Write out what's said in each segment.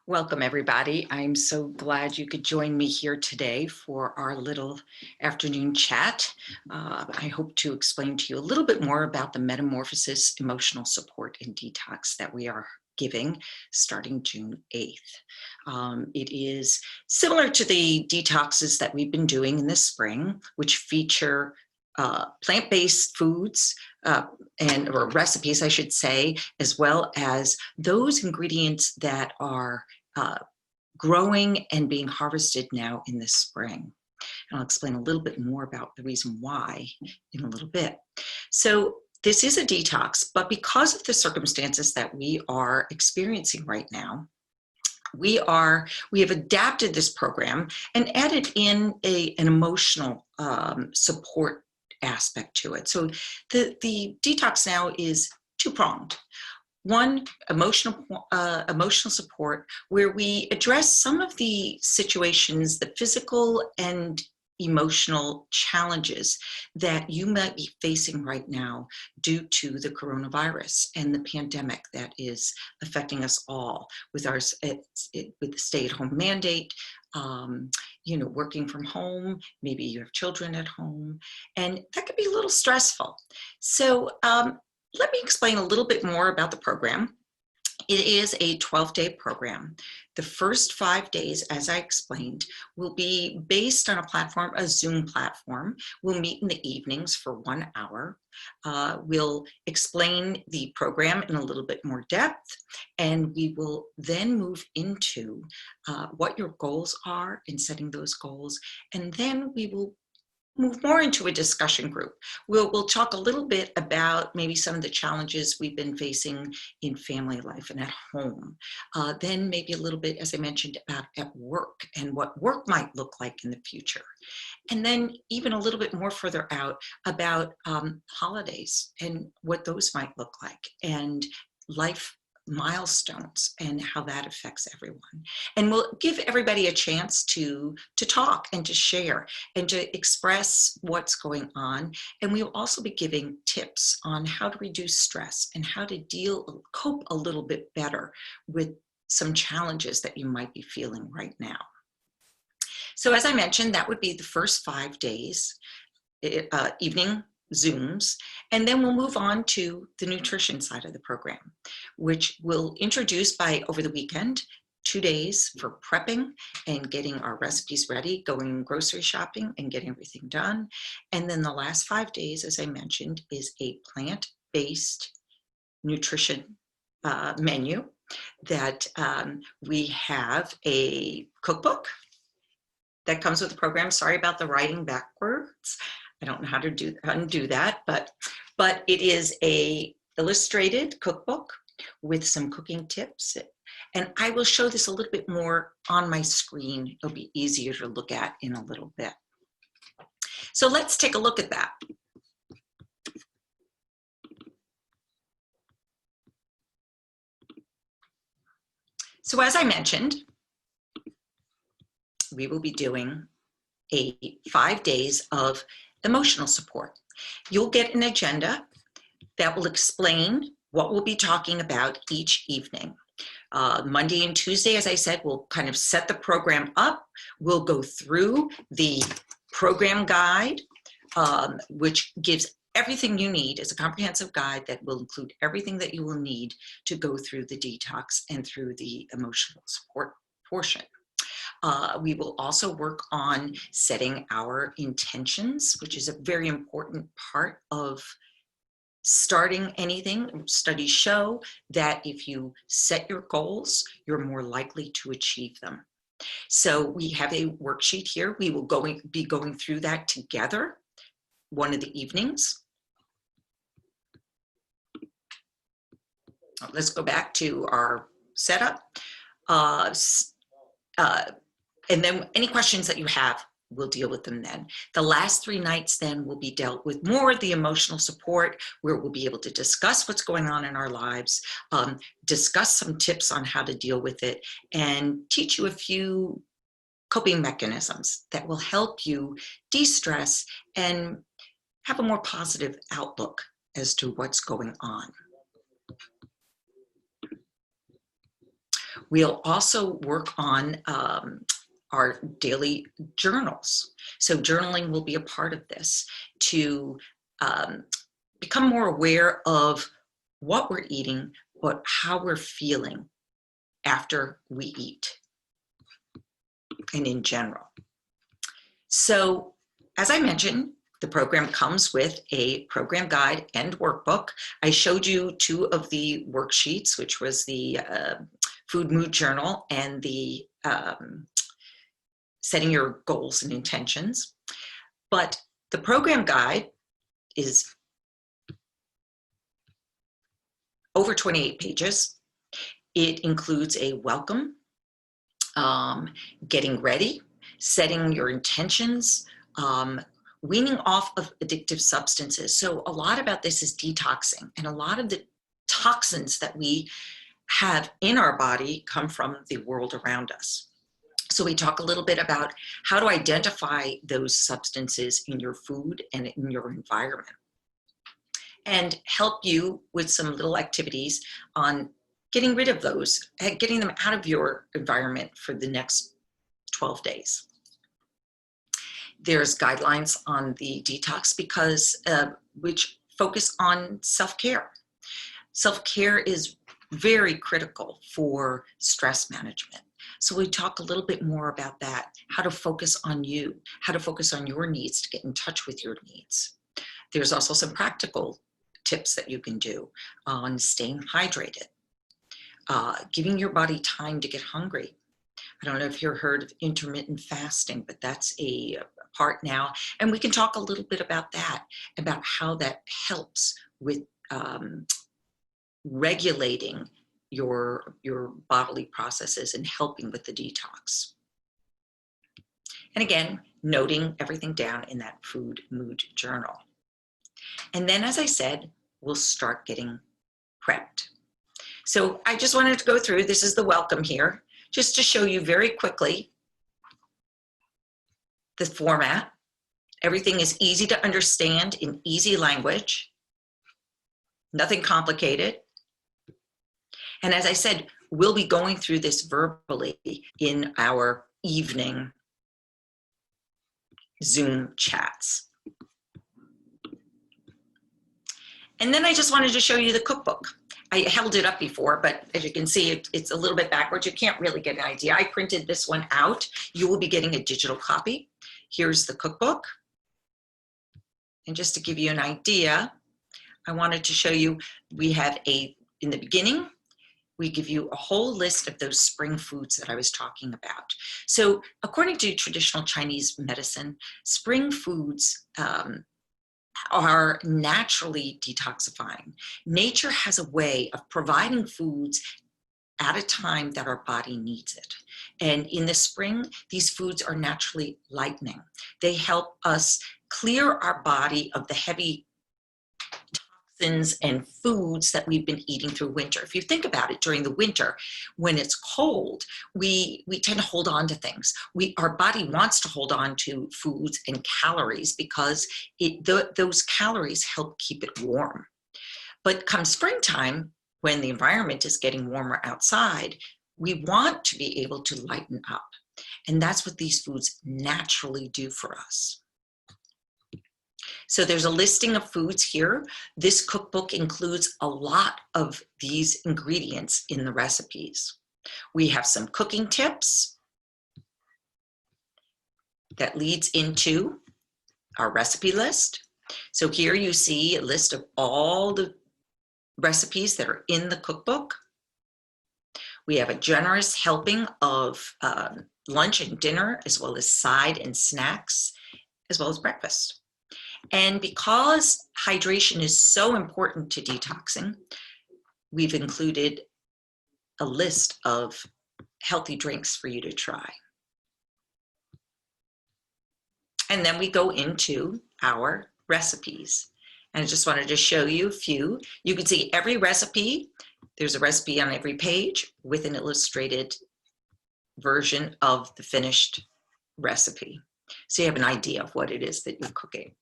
Welcome, everybody. I'm so glad you could join me here today for our little afternoon chat. I hope to explain to you a little bit more about the Metamorphosis emotional support and detox that we are giving starting June 8th. It is similar to the detoxes that we've been doing in the spring, which feature plant-based foods or recipes, I should say, as well as those ingredients that are growing and being harvested now in the spring. And I'll explain a little bit more about the reason why in a little bit. So this is a detox, but because of the circumstances that we are experiencing right now, we have adapted this program and added in an emotional support aspect to it. So the detox now is two-pronged. One, emotional support, where we address some of the situations, the physical and emotional challenges that you might be facing right now due to the coronavirus and the pandemic that is affecting us all with with the stay-at-home mandate, working from home, maybe you have children at home, and that could be a little stressful. So let me explain a little bit more about the program. It is a 12-day program. The first 5 days, as I explained, will be based on a Zoom platform. We'll meet in the evenings for 1 hour. We'll explain the program in a little bit more depth, and we will then move into what your goals are in setting those goals, and then we will move more into a discussion group. We'll talk a little bit about maybe some of the challenges we've been facing in family life and at home. Then maybe a little bit, as I mentioned, about at work and what work might look like in the future. And then even a little bit more further out about holidays and what those might look like, and life milestones and how that affects everyone. And we'll give everybody a chance to talk and to share and to express what's going on. And we'll also be giving tips on how to reduce stress and how to cope a little bit better with some challenges that you might be feeling right now. So as I mentioned, that would be the first 5 days, evening Zooms, and then we'll move on to the nutrition side of the program, which we'll introduce over the weekend, 2 days for prepping and getting our recipes ready, going grocery shopping and getting everything done. And then the last 5 days, as I mentioned, is a plant-based nutrition menu that we have a cookbook that comes with the program. Sorry about the writing backwards. I don't know how to undo that, but it is a illustrated cookbook with some cooking tips. And I will show this a little bit more on my screen. It'll be easier to look at in a little bit. So let's take a look at that. So as I mentioned, we will be doing 5 days of emotional support. You'll get an agenda that will explain what we'll be talking about each evening. Monday and Tuesday, as I said, we'll kind of set the program up. We'll go through the program guide, which gives everything you need. It's a comprehensive guide that will include everything that you will need to go through the detox and through the emotional support portion. We will also work on setting our intentions, which is a very important part of starting anything. Studies show that if you set your goals, you're more likely to achieve them. So we have a worksheet here. We will be going through that together one of the evenings. Let's go back to our setup. And then any questions that you have, we'll deal with them then. The last 3 nights then will be dealt with more of the emotional support, where we'll be able to discuss what's going on in our lives, discuss some tips on how to deal with it, and teach you a few coping mechanisms that will help you de-stress and have a more positive outlook as to what's going on. We'll also work on our daily journals. So journaling will be a part of this to become more aware of what we're eating, how we're feeling after we eat, and in general. So, as I mentioned, the program comes with a program guide and workbook. I showed you 2 of the worksheets, which was the food mood journal and the setting your goals and intentions. But the program guide is over 28 pages. It includes a welcome, getting ready, setting your intentions, weaning off of addictive substances. So a lot about this is detoxing, and a lot of the toxins that we have in our body come from the world around us. So we talk a little bit about how to identify those substances in your food and in your environment, and help you with some little activities on getting rid of those, getting them out of your environment for the next 12 days. There's guidelines on the detox because which focus on self-care. Self-care is very critical for stress management. So we talk a little bit more about that, how to focus on you, how to focus on your needs, to get in touch with your needs. There's also some practical tips that you can do on staying hydrated, giving your body time to get hungry. I don't know if you've heard of intermittent fasting, but that's a part now. And we can talk a little bit about that, about how that helps with regulating your bodily processes and helping with the detox. And again, noting everything down in that food mood journal. And then, as I said, we'll start getting prepped. So I just wanted to go through, this is the welcome here, just to show you very quickly the format. Everything is easy to understand in easy language, nothing complicated. And as I said, we'll be going through this verbally in our evening Zoom chats. And then I just wanted to show you the cookbook. I held it up before, but as you can see, it's a little bit backwards. You can't really get an idea. I printed this one out. You will be getting a digital copy. Here's the cookbook. And just to give you an idea, I wanted to show you, we have in the beginning, we give you a whole list of those spring foods that I was talking about. So according to traditional Chinese medicine, spring foods are naturally detoxifying. Nature has a way of providing foods at a time that our body needs it. And in the spring, these foods are naturally lightening. They help us clear our body of the heavy toxins and foods that we've been eating through winter. If you think about it, during the winter, when it's cold, we tend to hold on to things. Our body wants to hold on to foods and calories because those calories help keep it warm. But come springtime, when the environment is getting warmer outside, we want to be able to lighten up. And that's what these foods naturally do for us. So there's a listing of foods here. This cookbook includes a lot of these ingredients in the recipes. We have some cooking tips that leads into our recipe list. So here you see a list of all the recipes that are in the cookbook. We have a generous helping of lunch and dinner, as well as side and snacks, as well as breakfast. And because hydration is so important to detoxing, we've included a list of healthy drinks for you to try. And then we go into our recipes. And I just wanted to show you a few. You can see every recipe. There's a recipe on every page with an illustrated version of the finished recipe. So you have an idea of what it is that you're cooking.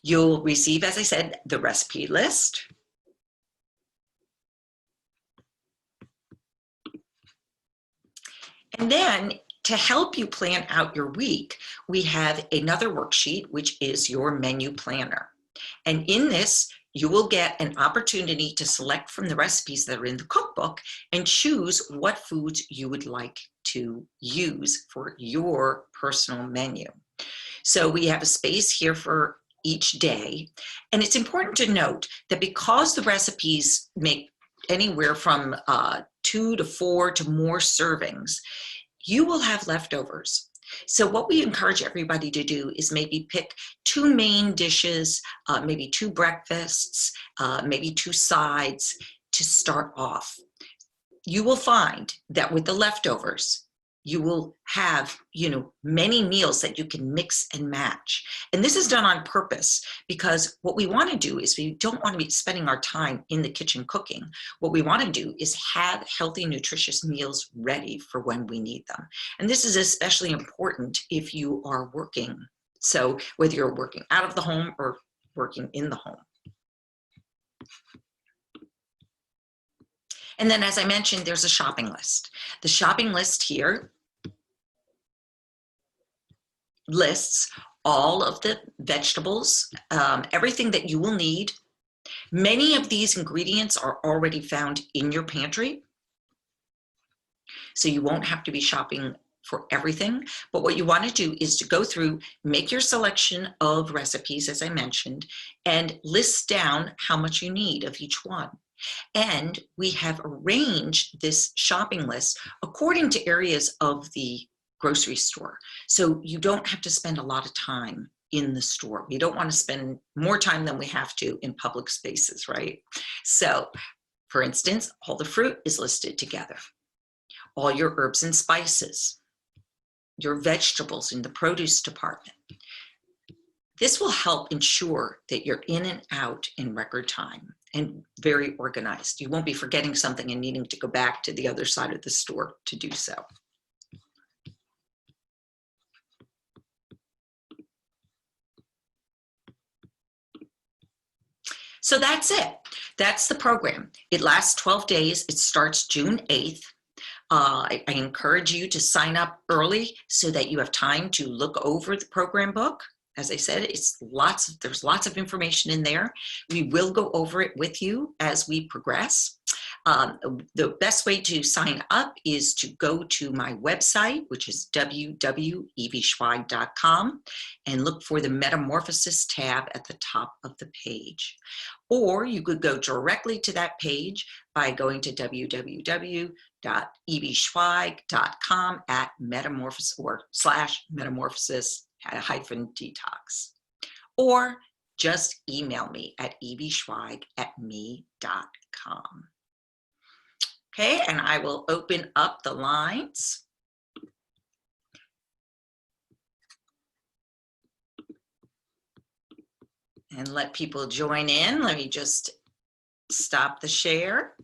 You'll receive, as I said, the recipe list. And then to help you plan out your week, we have another worksheet, which is your menu planner. And in this, you will get an opportunity to select from the recipes that are in the cookbook and choose what foods you would like to use for your personal menu. So we have a space here for each day. And it's important to note that because the recipes make anywhere from 2 to 4 to more servings, you will have leftovers. So what we encourage everybody to do is maybe pick 2 main dishes, maybe 2 breakfasts, maybe 2 sides to start off. You will find that with the leftovers, you will have, many meals that you can mix and match. And this is done on purpose because what we want to do is we don't want to be spending our time in the kitchen cooking. What we want to do is have healthy, nutritious meals ready for when we need them. And this is especially important if you are working. So whether you're working out of the home or working in the home. And then, as I mentioned, there's a shopping list. The shopping list here lists all of the vegetables, everything that you will need. Many of these ingredients are already found in your pantry, so you won't have to be shopping for everything. But what you want to do is to go through, make your selection of recipes, as I mentioned, and list down how much you need of each one. And we have arranged this shopping list according to areas of the grocery store. So you don't have to spend a lot of time in the store. We don't want to spend more time than we have to in public spaces, right? So, for instance, all the fruit is listed together. All your herbs and spices, your vegetables in the produce department. This will help ensure that you're in and out in record time and very organized. You won't be forgetting something and needing to go back to the other side of the store to do so. So that's it. That's the program. It lasts 12 days. It starts June 8th. I encourage you to sign up early so that you have time to look over the program book. As I said, there's lots of information in there. We will go over it with you as we progress. The best way to sign up is to go to my website, which is www.eveyschweig.com, and look for the Metamorphosis tab at the top of the page. Or you could go directly to that page by going to www.eveyschweig.com at metamorphosis or /metamorphosis-detox. Or just email me at eveyschweig@me.com. Okay, and I will open up the lines. And let people join in. Let me just stop the share.